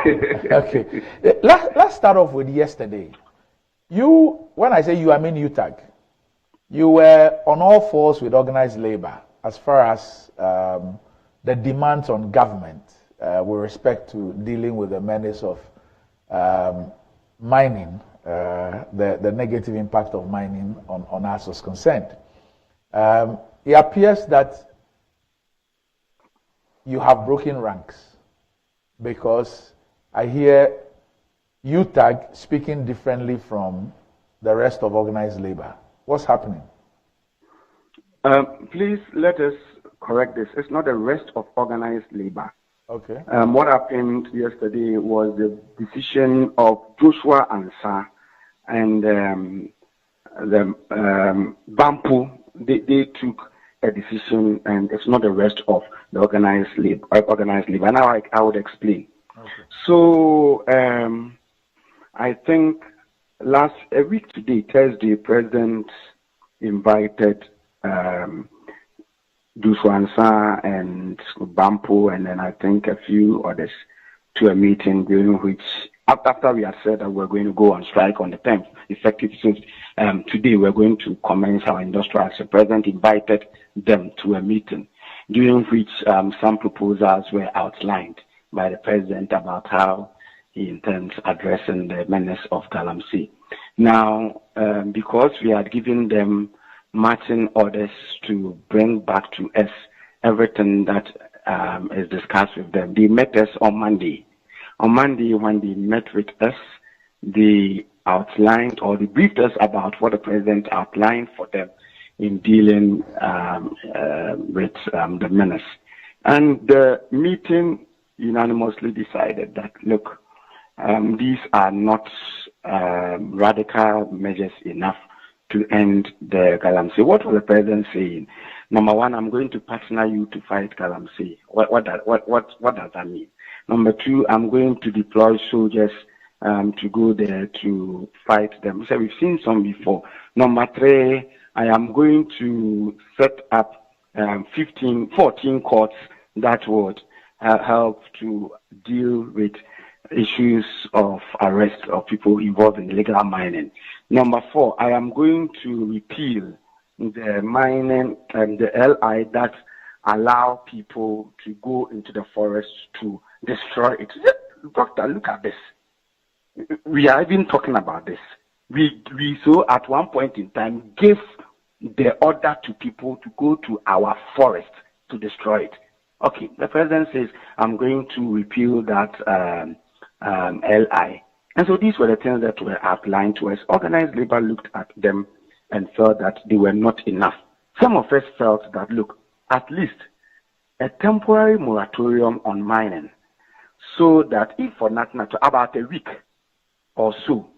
Okay. Let's start off with yesterday. When I say you, I mean UTAG. You were on all fours with organized labor as far as the demands on government with respect to dealing with the menace of mining, the negative impact of mining on us was concerned. It appears that you have broken ranks because I hear UTAG speaking differently from the rest of organized labor. What's happening? Please let us correct this. It's not the rest of organized labor. Okay. What happened yesterday was the decision of Joshua Ansah and the Gyampo. They took a decision, and it's not the rest of the organized labor. Now I would explain. Okay. So I think a week today, Thursday, President invited Joshua Ansah and Gyampo, and then I think a few others to a meeting during which, after we had said that we're going to go on strike on the 10th, effective since today, we're going to commence our industrial action. The President invited them to a meeting during which some proposals were outlined by the President about how he intends addressing the menace of Galamsey. Now, because we had given them marching orders to bring back to us everything that is discussed with them, they met us on Monday. On Monday, when they met with us, they outlined or they briefed us about what the President outlined for them in dealing with the menace. And the meeting unanimously decided that, look, these are not radical measures enough to end the Galamsey. What was the President saying? Number one, I'm going to partner you to fight Galamsey. What does that mean? Number two, I'm going to deploy soldiers to go there to fight them. So we've seen some before. Number three, I am going to set up 14 courts that would help to deal with issues of arrest of people involved in illegal mining. Number four, I am going to repeal the mining and the LI that allow people to go into the forest to destroy it. Doctor, look at this. We are even talking about this. We so at one point in time gave the order to people to go to our forest to destroy it. Okay, the President says, I'm going to repeal that LI. And so these were the things that were outlined to us. Organized labor looked at them and felt that they were not enough. Some of us felt that, look, at least a temporary moratorium on mining, so that if for nothing, about a week or so,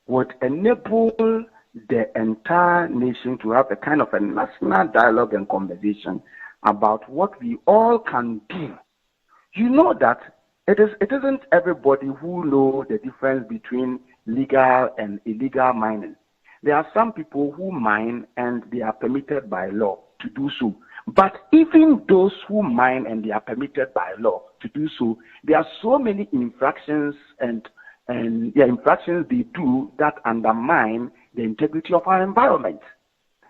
would enable the entire nation to have a kind of a national dialogue and conversation about what we all can do. You know that it isn't everybody who know the difference between legal and illegal mining. There are some people who mine and they are permitted by law to do so. But even those who mine and they are permitted by law to do so, there are so many infractions and infractions they do that undermine the integrity of our environment.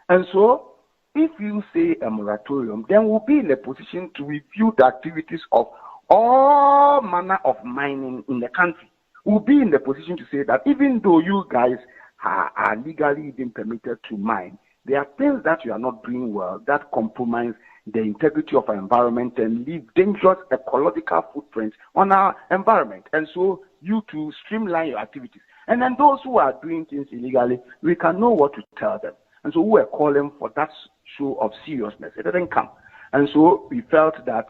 And so, if you say a moratorium, then we'll be in a position to review the activities of all manner of mining in the country. We'll be in the position to say that even though you guys are legally even permitted to mine, there are things that you are not doing well that compromise the integrity of our environment and leave dangerous ecological footprints on our environment. And so you to streamline your activities. And then those who are doing things illegally, we can know what to tell them. And so we were calling for that show of seriousness. It didn't come. And so we felt that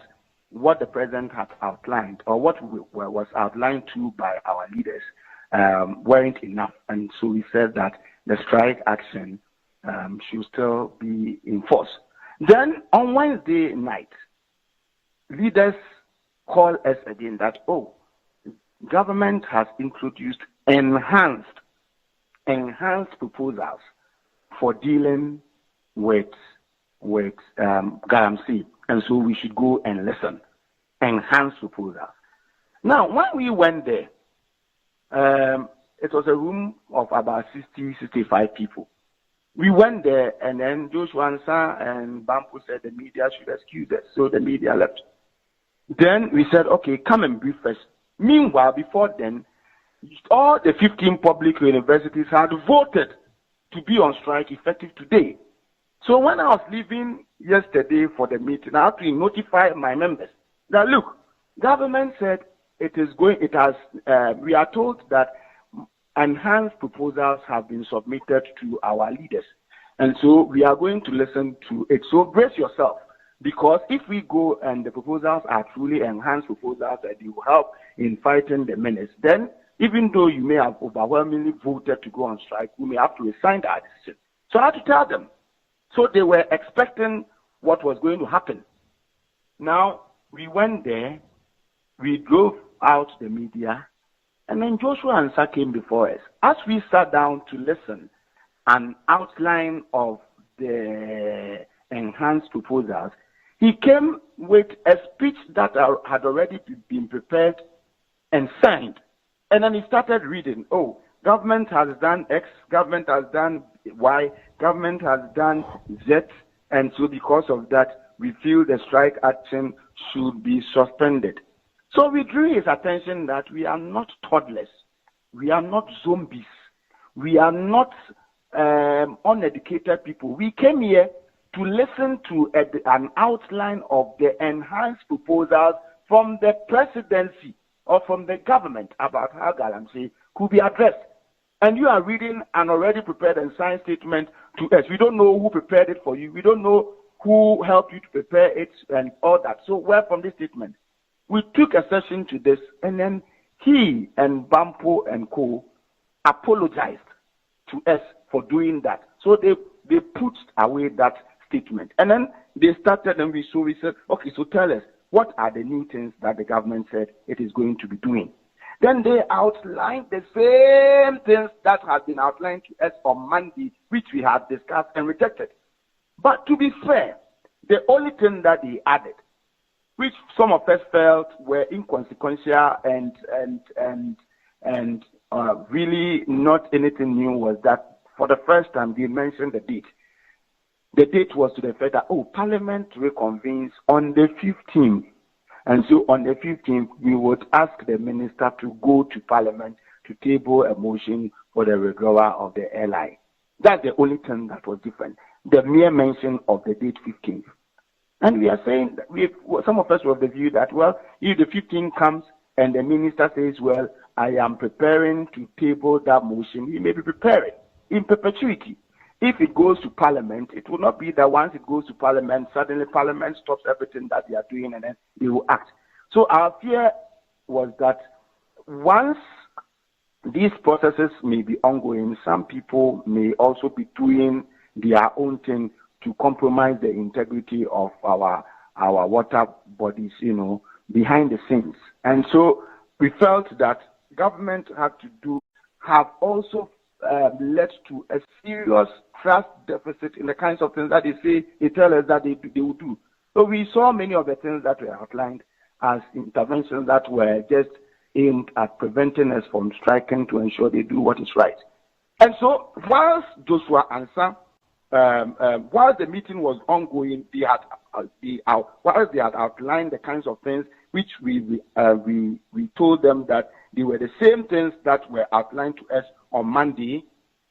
what the President had outlined, or what was outlined to by our leaders, weren't enough. And so we said that the strike action should still be in force. Then on Wednesday night, leaders called us again that, government has introduced enhanced proposals for dealing with Galamsey, and so we should go and listen. Enhanced proposals. Now, when we went there, it was a room of about 65 people. We went there, and then Joshua and Gyampo said the media should excuse us, so the media left. Then we said, okay, come and brief us. Meanwhile, before then, all the 15 public universities had voted to be on strike effective today. So when I was leaving yesterday for the meeting, I had to notify my members that, look, government said we are told that enhanced proposals have been submitted to our leaders. And so we are going to listen to it. So brace yourself, because if we go and the proposals are truly enhanced proposals that will help in fighting the menace, then even though you may have overwhelmingly voted to go on strike, we may have to resign our decision. So I had to tell them. So they were expecting what was going to happen. Now, we went there, we drove out the media, and then Joshua Ansah came before us. As we sat down to listen, an outline of the enhanced proposals, he came with a speech that had already been prepared and signed. And then he started reading, oh, government has done X, government has done Y, government has done Z, and so because of that, we feel the strike action should be suspended. So we drew his attention that we are not toddlers, we are not zombies, we are not uneducated people. We came here to listen to an outline of the enhanced proposals from the presidency or from the government about how Galamsey could be addressed. And you are reading an already prepared and signed statement to us. We don't know who prepared it for you. We don't know who helped you to prepare it and all that. So where from this statement? We took a session to this, and then he and Gyampo and co apologized to us for doing that. So they put away that statement. And then they started, and we said, okay, so tell us, what are the new things that the government said it is going to be doing? Then they outlined the same things that had been outlined to us on Monday, which we had discussed and rejected. But to be fair, the only thing that they added, which some of us felt were inconsequential and really not anything new, was that for the first time they mentioned the date. The date was to the effect that, Parliament reconvenes on the 15th. And so on the 15th, we would ask the minister to go to Parliament to table a motion for the withdrawal of the LI. That's the only thing that was different. The mere mention of the date 15th. And we are saying that some of us were of the view that, well, if the 15th comes and the minister says, well, I am preparing to table that motion, he may be preparing in perpetuity. If it goes to Parliament, it will not be that once it goes to Parliament, suddenly Parliament stops everything that they are doing and then they will act. So our fear was that once these processes may be ongoing, some people may also be doing their own thing to compromise the integrity of our water bodies, behind the scenes. And so we felt that government have also led to a serious trust deficit in the kinds of things that they tell us that they will do. So we saw many of the things that were outlined as interventions that were just aimed at preventing us from striking to ensure they do what is right. And so whilst Joshua Ansah, whilst the meeting was ongoing, whilst they had outlined the kinds of things which we told them that they were the same things that were outlined to us on Monday,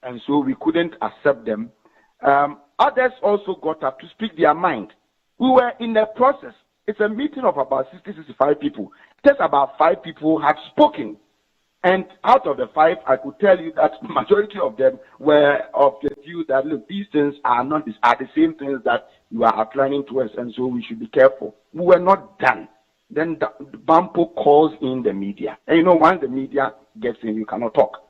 and so we couldn't accept them. Others also got up to speak their mind. We were in the process. It's a meeting of about 65 people. Just about 5 people had spoken. And out of the 5, I could tell you that the majority of them were of the view that, look, these things are the same things that you are outlining to us, and so we should be careful. We were not done. Then Gyampo calls in the media. And once the media gets in, you cannot talk.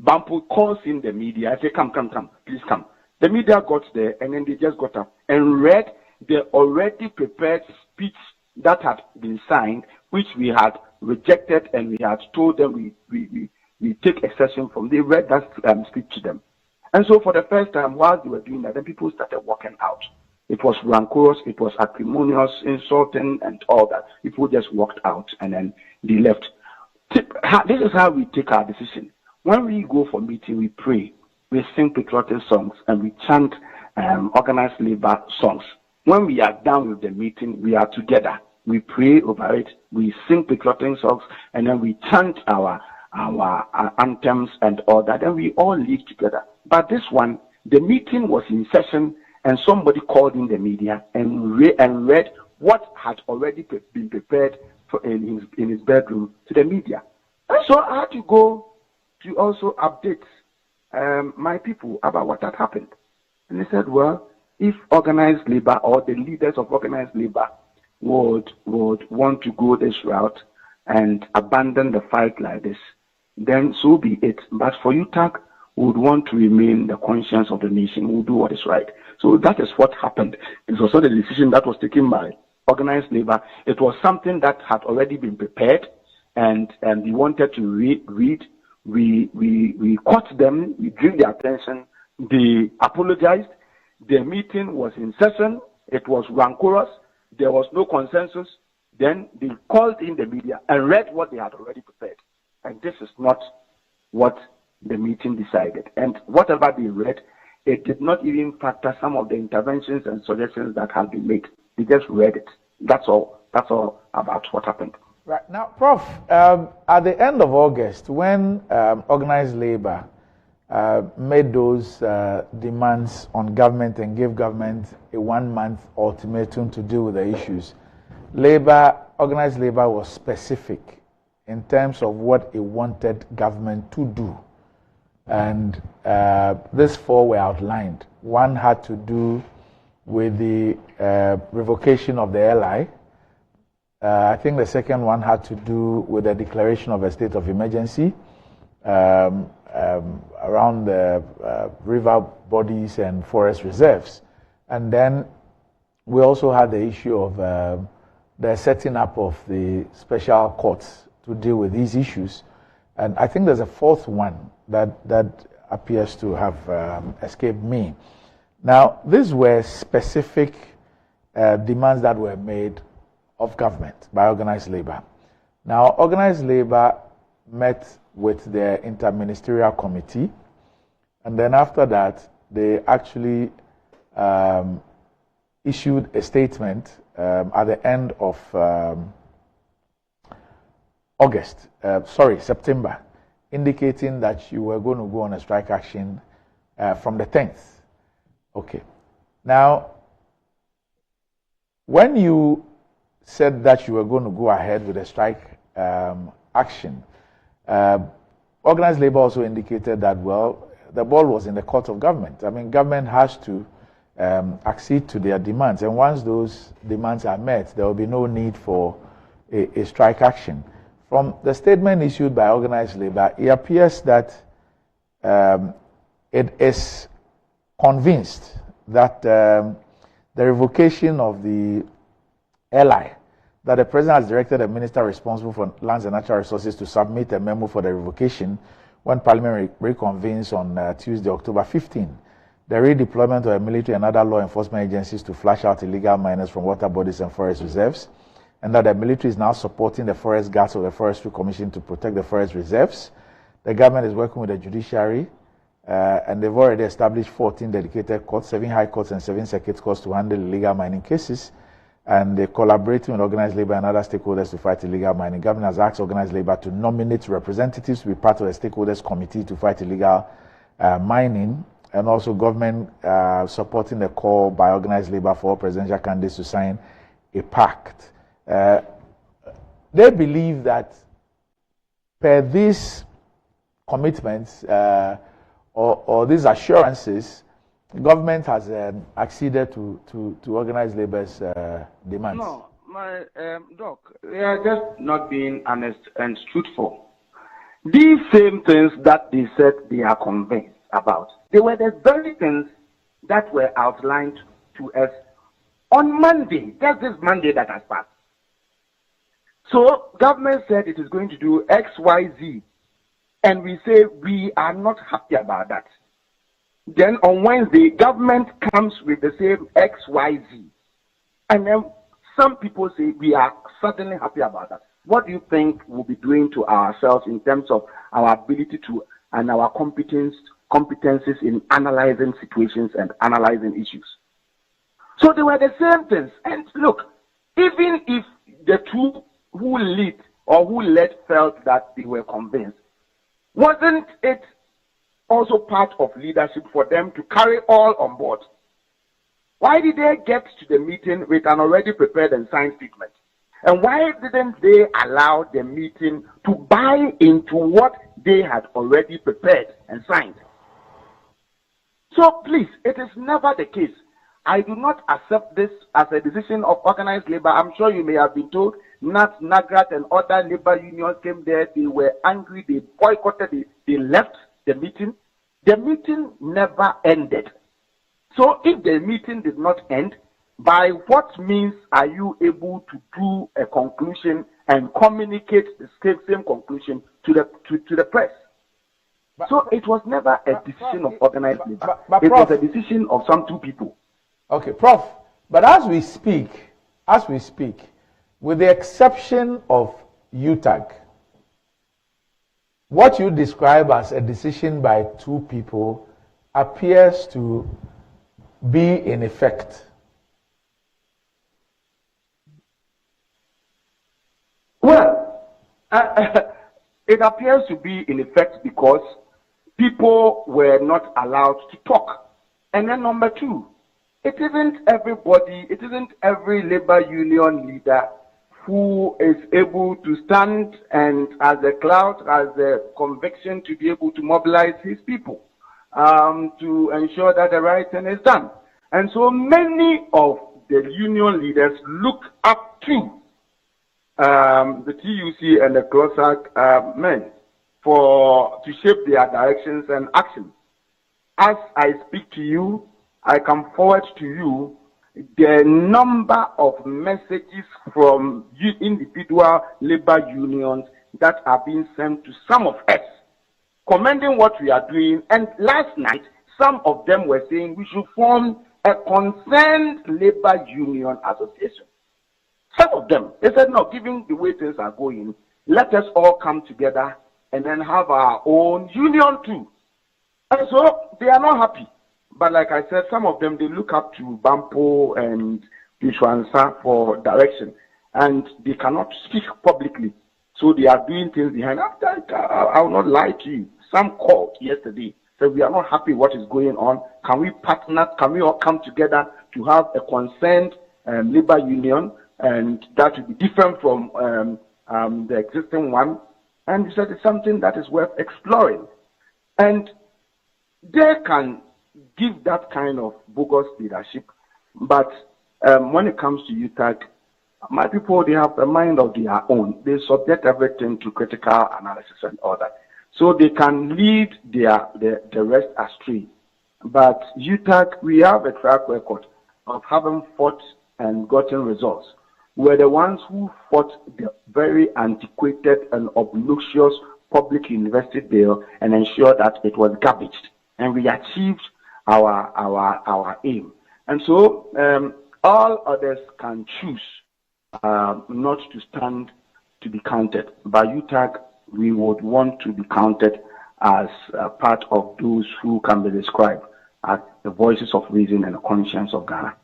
Gyampo calls in the media. I say, come, please come. The media got there, and then they just got up and read the already prepared speech that had been signed, which we had rejected, and we had told them we take exception from. They read that speech to them. And so for the first time, while they were doing that, then people started walking out. It was rancorous, it was acrimonious, insulting, and all that. People just walked out, and then they left. This is how we take our decision. When we go for meeting, we pray, we sing patriotic songs, and we chant organized labor songs. When we are done with the meeting, we are together. We pray over it, we sing patriotic songs, and then we chant our anthems and all that, and we all live together. But this one, the meeting was in session, and somebody called in the media and read what had already been prepared in his bedroom to the media. And so I had to go to also update my people about what had happened. And they said, well, if organized labor or the leaders of organized labor would want to go this route and abandon the fight like this, then so be it. But for UTAG, we would want to remain the conscience of the nation. We'll do what is right. So that is what happened. It was also the decision that was taken by organized labor. It was something that had already been prepared, and we wanted to read. We caught them. We drew their attention. They apologized. The meeting was in session. It was rancorous. There was no consensus. Then they called in the media and read what they had already prepared. And this is not what the meeting decided. And whatever they read, it did not even factor some of the interventions and suggestions that had been made. They just read it. That's all. That's all about what happened. Right. Now, Prof, at the end of August, when organized labor made those demands on government and gave government a 1-month ultimatum to deal with the issues, organized labor was specific in terms of what it wanted government to do. And these 4 were outlined. One had to do with the revocation of the LI. I think the second one had to do with the declaration of a state of emergency around the river bodies and forest reserves. And then we also had the issue of the setting up of the special courts to deal with these issues. And I think there's a 4th one that appears to have escaped me. Now, these were specific demands that were made of government by organized labor. Now, organized labor met with their interministerial committee, and then after that, they actually issued a statement at the end of September, indicating that you were going to go on a strike action from the 10th. Okay. Now, when you said that you were going to go ahead with a strike action, organized labor also indicated that, well, the ball was in the court of government. I mean, government has to accede to their demands, and once those demands are met, there will be no need for a strike action. From the statement issued by organized labor, it appears that it is convinced that the revocation of the LI, that the president has directed the minister responsible for lands and natural resources to submit a memo for the revocation when parliament reconvenes on Tuesday, October 15. The redeployment of the military and other law enforcement agencies to flush out illegal miners from water bodies and forest reserves, and that the military is now supporting the forest guards of the Forestry Commission to protect the forest reserves. The government is working with the judiciary, and they've already established 14 dedicated courts, 7 high courts and 7 circuit courts to handle illegal mining cases, and they're collaborating with organized labor and other stakeholders to fight illegal mining. Government has asked organized labor to nominate representatives to be part of the stakeholders committee to fight illegal mining, and also government supporting the call by organized labor for all presidential candidates to sign a pact. They believe that per these commitments or these assurances, government has acceded to organized labor's demands. No, my doc, they are just not being honest and truthful. These same things that they said they are convinced about, they were the very things that were outlined to us on Monday, just this Monday that has passed. So government said it is going to do X, Y, Z, and we say we are not happy about that. Then on Wednesday, government comes with the same X, Y, Z, and then some people say we are certainly happy about that. what do you think we'll be doing to ourselves in terms of our ability to and our competencies in analyzing situations and analyzing issues? So they were the same things. And look, even if the two who led felt that they were convinced, wasn't it also part of leadership for them to carry all on board? Why did they get to the meeting with an already prepared and signed statement? And why didn't they allow the meeting to buy into what they had already prepared and signed? So please, it is never the case. I do not accept this as a decision of organized labor. I'm sure you may have been told NAT, NAGRAT, and other labor unions came there. They were angry. They boycotted. They left the meeting. The meeting never ended. So if the meeting did not end, by what means are you able to do a conclusion and communicate the same conclusion to the press? So it was never a decision of organized labor. It was a decision of some two people. Okay, Prof. But as we speak, with the exception of UTAG, what you describe as a decision by two people appears to be in effect. Well, it appears to be in effect because people were not allowed to talk. And then number two, it isn't every labor union leader who is able to stand and has a clout, has a conviction to be able to mobilize his people to ensure that the right thing is done. And so many of the union leaders look up to the TUC and the CLOSAC men to shape their directions and actions. As I speak to you, I can forward to you the number of messages from individual labor unions that are being sent to some of us, commending what we are doing. And last night, some of them were saying we should form a concerned labor union association. Some of them, they said, no, given the way things are going, let us all come together and then have our own union too. And so they are not happy. But like I said, some of them, they look up to Gyampo and Ishwansa for direction. And they cannot speak publicly. So they are doing things behind. I will not lie to you. Some called yesterday, said we are not happy what is going on. Can we partner? Can we all come together to have a concerned labor union? And that will be different from the existing one. And he said it's something that is worth exploring. And they can give that kind of bogus leadership. But when it comes to UTAG, my people, they have a mind of their own. They subject everything to critical analysis and all that. So they can lead the rest astray. But UTAG, we have a track record of having fought and gotten results. We're the ones who fought the very antiquated and obnoxious public university bill and ensured that it was garbaged. And we achieved our aim. And so all others can choose not to stand to be counted. By UTAG, we would want to be counted as part of those who can be described as the voices of reason and the conscience of Ghana.